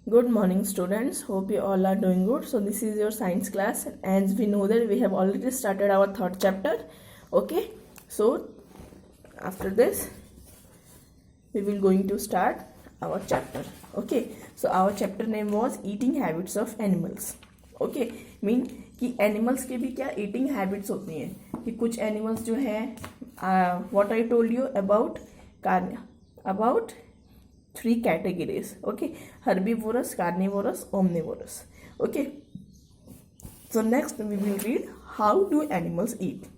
Good morning, students. Hope you all are doing good. So this is your science class, and as we know that we have already started our third chapter. Okay, so after this we will going to start our chapter. Okay, so our chapter name was eating habits of animals. Okay, mean कि animals के भी क्या eating habits होती हैं कि कुछ animals जो हैं what I told you about 3 categories. Okay, herbivorous, carnivorous, omnivorous. Okay, so next we will read how do animals eat.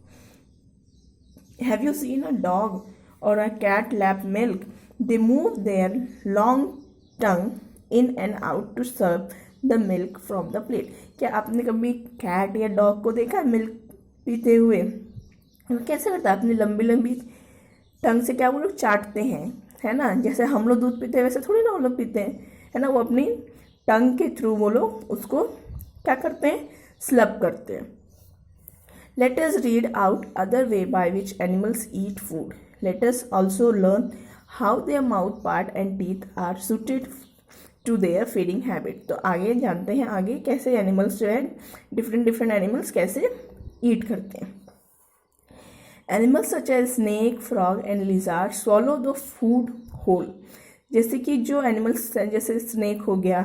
Have you seen a dog or a cat lap milk? They move their long tongue in and out to serve the milk from the plate. क्या आपने कभी cat या dog को देखा milk पीते हुए? कैसे करता है? अपनी लंबी लंबी टंग से क्या वो लोग चाटते हैं, है ना? जैसे हम लोग दूध पीते हैं वैसे थोड़ी ना वो लोग पीते हैं, है ना? वो अपनी टंग के थ्रू वो लोग उसको क्या करते हैं? स्लब करते हैं. Let us read out other way by which animals eat food. Let us also learn how their mouth part and teeth are suited to their feeding habit. तो आगे जानते हैं आगे कैसे एनिमल्स जो है डिफरेंट एनिमल्स कैसे ईट करते हैं. Animals such as snake, frog and lizard swallow the food whole. जैसे कि जो एनिमल्स जैसे स्नेक हो गया,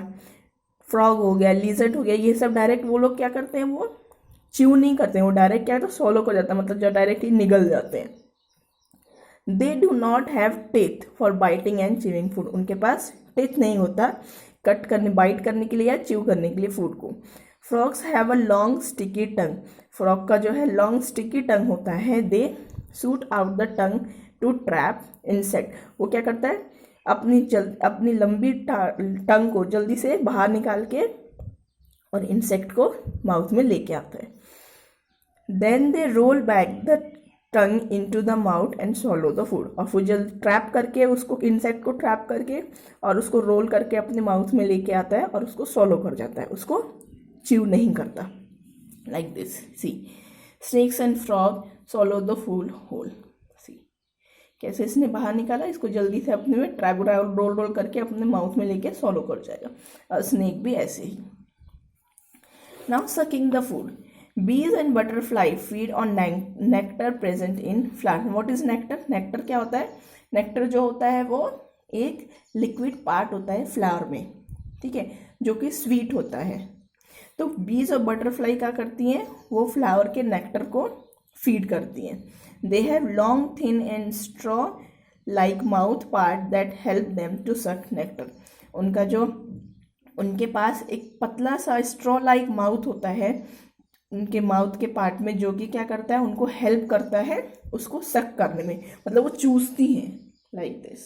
फ्रॉग हो गया, लिजर्ड हो गया, ये सब डायरेक्ट वो लोग क्या करते हैं? वो च्यू नहीं करते हैं, वो डायरेक्ट क्या तो स्वॉलो कर जाता है, मतलब जो डायरेक्ट ही निगल जाते हैं. They do not have teeth for biting and chewing food. उनके पास टीथ नहीं होता बाइट करने के लिए या च्यू करने के लिए फूड को. Frogs have a long sticky tongue. Frog का जो है लॉन्ग स्टिकी टंग होता है. They shoot out the tongue to trap insect. वो क्या करता है? अपनी लंबी टंग को जल्दी से बाहर निकाल के और इंसेक्ट को माउथ में लेके आता है. Then they roll back the tongue into the mouth and swallow the food. और फिर जल्दी ट्रैप करके उसको इंसेक्ट को ट्रैप करके और उसको रोल करके अपने माउथ में लेके आता है और उसको स्वॉलो कर जाता है, उसको च्यू नहीं करता. Like this. See snakes and frog swallow the food whole. See कैसे इसने बाहर निकाला, इसको जल्दी से अपने में ट्रैप रोल करके अपने माउथ में लेके स्वॉलो कर जाएगा. और स्नेक भी ऐसे ही. Now sucking the food. Bees and butterfly feed on nectar present in flower. What is nectar? Nectar क्या होता है? नेक्टर जो होता है वो एक लिक्विड पार्ट होता है फ्लावर में, ठीक है, जो कि स्वीट होता है. तो बीज और बटरफ्लाई क्या करती हैं? वो फ्लावर के नेक्टर को फीड करती हैं. They have long thin and straw like mouth part that help them to suck nectar. उनके पास एक पतला सा स्ट्रॉ लाइक माउथ होता है उनके माउथ के पार्ट में, जो कि क्या करता है? उनको हेल्प करता है उसको सक करने में, मतलब वो चूसती हैं लाइक दिस.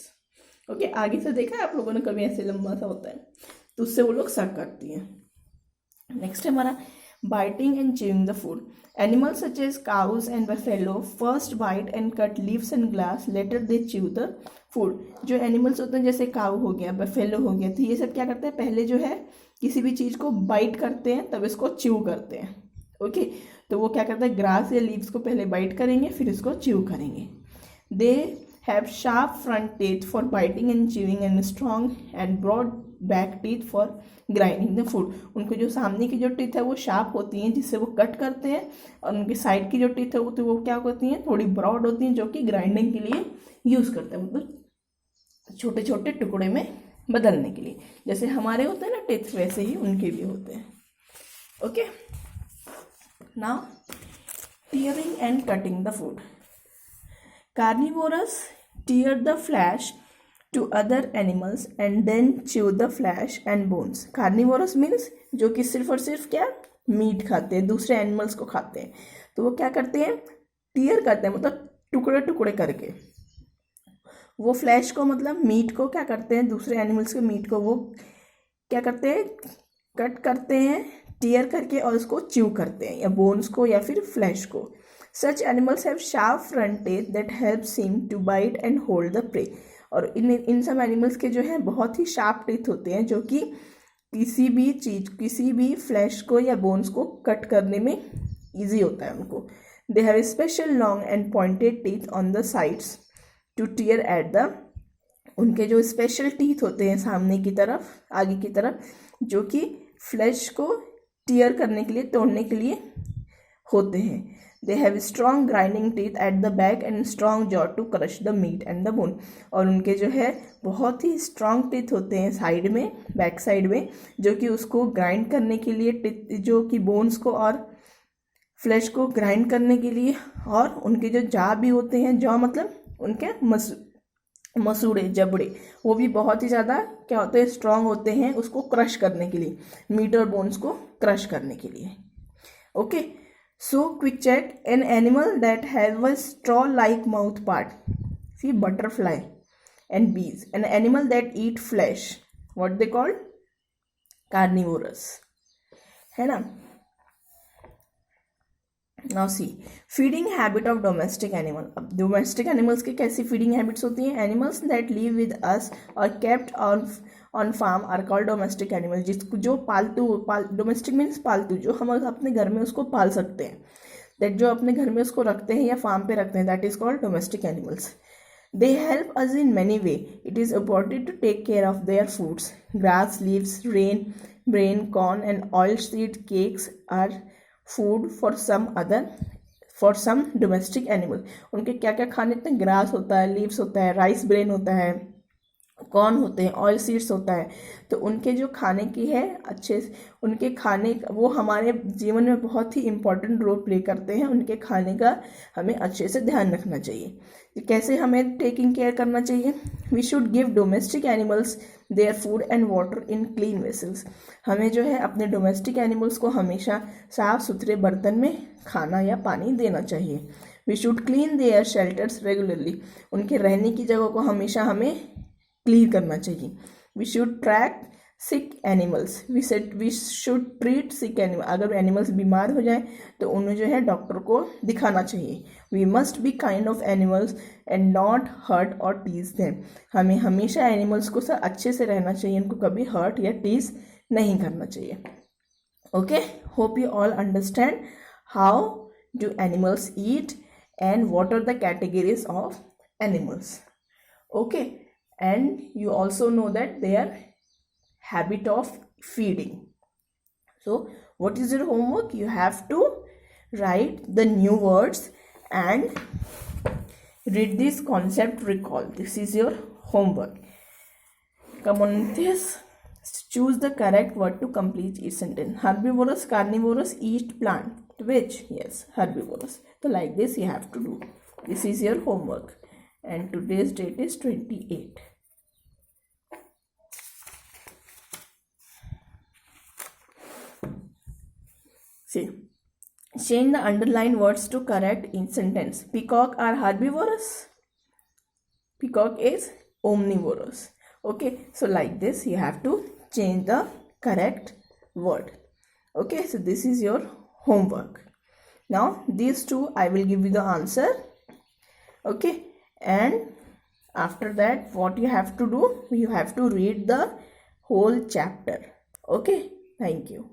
ओके, आगे से देखा है आप लोगों ने कभी? ऐसे लंबा सा होता है तो उससे वो लोग सक करती हैं. नेक्स्ट है हमारा biting and chewing the food. Animals such as cows and buffalo first bite and cut leaves and grass, later they chew the food. जो एनिमल्स होते हैं जैसे काऊ हो गया, बफेलो हो गया, तो ये सब क्या करते हैं? पहले जो है किसी भी चीज़ को बाइट करते हैं तब इसको च्यू करते हैं. ओके, तो वो क्या करता है? ग्रास या लीव्स को पहले बाइट करेंगे फिर इसको च्यू करेंगे. They have sharp front teeth for biting and chewing and strong and broad back teeth for grinding the food. उनको जो सामने की जो टीथ है वो शार्प होती हैं जिससे वो कट करते हैं, और उनके साइड की जो टीथ है वो क्या होती हैं? थोड़ी ब्रॉड होती हैं, जो कि ग्राइंडिंग के लिए यूज़ करते हैं, मतलब छोटे छोटे टुकड़े में बदलने के लिए. जैसे हमारे होते हैं ना टीथ, वैसे ही उनके भी होते हैं. Okay, now tearing and cutting the food. Carnivorous tear the flesh to other animals and then chew the flesh and bones. Carnivorous means जो कि सिर्फ और सिर्फ क्या मीट खाते हैं, दूसरे एनिमल्स को खाते हैं. तो वो क्या करते हैं? टीयर करते हैं, मतलब टुकड़े टुकड़े करके वो फ्लैश को, मतलब मीट को क्या करते हैं? दूसरे एनिमल्स के मीट को वो क्या करते हैं? कट करते हैं टीयर करके और उसको च्यू करते हैं, या बोन्स को या फिर फ्लैश को. Such animals have sharp front teeth that helps him to bite and hold the prey. और इन सब एनिमल्स के जो है बहुत ही शार्प टीथ होते हैं जो कि किसी भी फ्लैश को या बोन्स को कट करने में ईजी होता है उनको. They have special long and pointed teeth on the sides to tear at the उनके जो स्पेशल टीथ होते हैं सामने की तरफ, आगे की तरफ, जो कि फ्लैश को टीयर करने के लिए, तोड़ने के लिए होते हैं. They have strong grinding teeth at the back and strong jaw to crush the meat and the bone. और उनके जो है बहुत ही स्ट्रॉन्ग टीथ होते हैं साइड में, बैक साइड में, जो कि उसको ग्राइंड करने के लिए, जो कि बोन्स को और फ्लैश को ग्राइंड करने के लिए. और उनके जो जॉ भी होते हैं, जॉ मतलब उनके मसूड़े, जबड़े, वो भी बहुत ही ज़्यादा क्या होते हैं, स्ट्रॉन्ग होते हैं उसको क्रश करने के लिए, मीट और बोन्स को क्रश करने के लिए. Okay, so quick check. An animal that have a straw like mouth part, see butterfly and bees. An animal that eat flesh, what they called, carnivorous, है ना. Now see feeding habit of domestic animal. अब domestic animals की कैसी feeding habits होती हैं. Animals that live with us और kept on farm are called domestic animal. जिसको जो डोमेस्टिक मीन्स पालतू, जो हम अपने घर में उसको पाल सकते हैं, दैट जो अपने घर में उसको रखते हैं या फार्म पे रखते हैं, that is called domestic animals. They help us in many ways. It is important to take care of their foods. Grass, leaves, grain, corn and oilseed cakes are food for some domestic animal. उनके क्या क्या खाने होते हैं. Grass होता है, leaves होता है, राइस ब्रेन होता है, कॉर्न होते हैं, ऑयल सीड्स होता है. तो उनके जो खाने की है अच्छे से, उनके खाने वो हमारे जीवन में बहुत ही इम्पोर्टेंट रोल प्ले करते हैं. उनके खाने का हमें अच्छे से ध्यान रखना चाहिए. कैसे हमें टेकिंग केयर करना चाहिए. We should give domestic animals their food and water in clean vessels. हमें जो है अपने डोमेस्टिक एनिमल्स को हमेशा साफ सुथरे बर्तन में खाना या पानी देना चाहिए. We should clean their shelters regularly. उनके रहने की जगह को हमेशा हमें क्लीन करना चाहिए. We should track sick animals. We should treat sick animal. अगर एनिमल्स बीमार हो जाए तो उन्हें जो है डॉक्टर को दिखाना चाहिए. We must be kind of animals and not hurt और टीज देम. हमें हमेशा एनिमल्स को अच्छे से रहना चाहिए, उनको कभी हर्ट या टीज नहीं करना चाहिए. Okay, hope you all understand how do animals eat and what are the categories of animals. Okay, and you also know that their habit of feeding. So what is your homework? You have to write the new words and read this concept, recall. This is your homework. Come on, this. Choose the correct word to complete each sentence. Herbivorous, carnivorous, eat plant. Which? Yes, herbivorous. So like this you have to do. This is your homework. And today's date is 28. See, change the underlined words to correct in sentence. Peacock are herbivorous. Peacock is omnivorous. Okay, so like this you have to change the correct word. Okay, so this is your homework. Now these two I will give you the answer. Okay, and after that what you have to do, you have to read the whole chapter. Okay, thank you.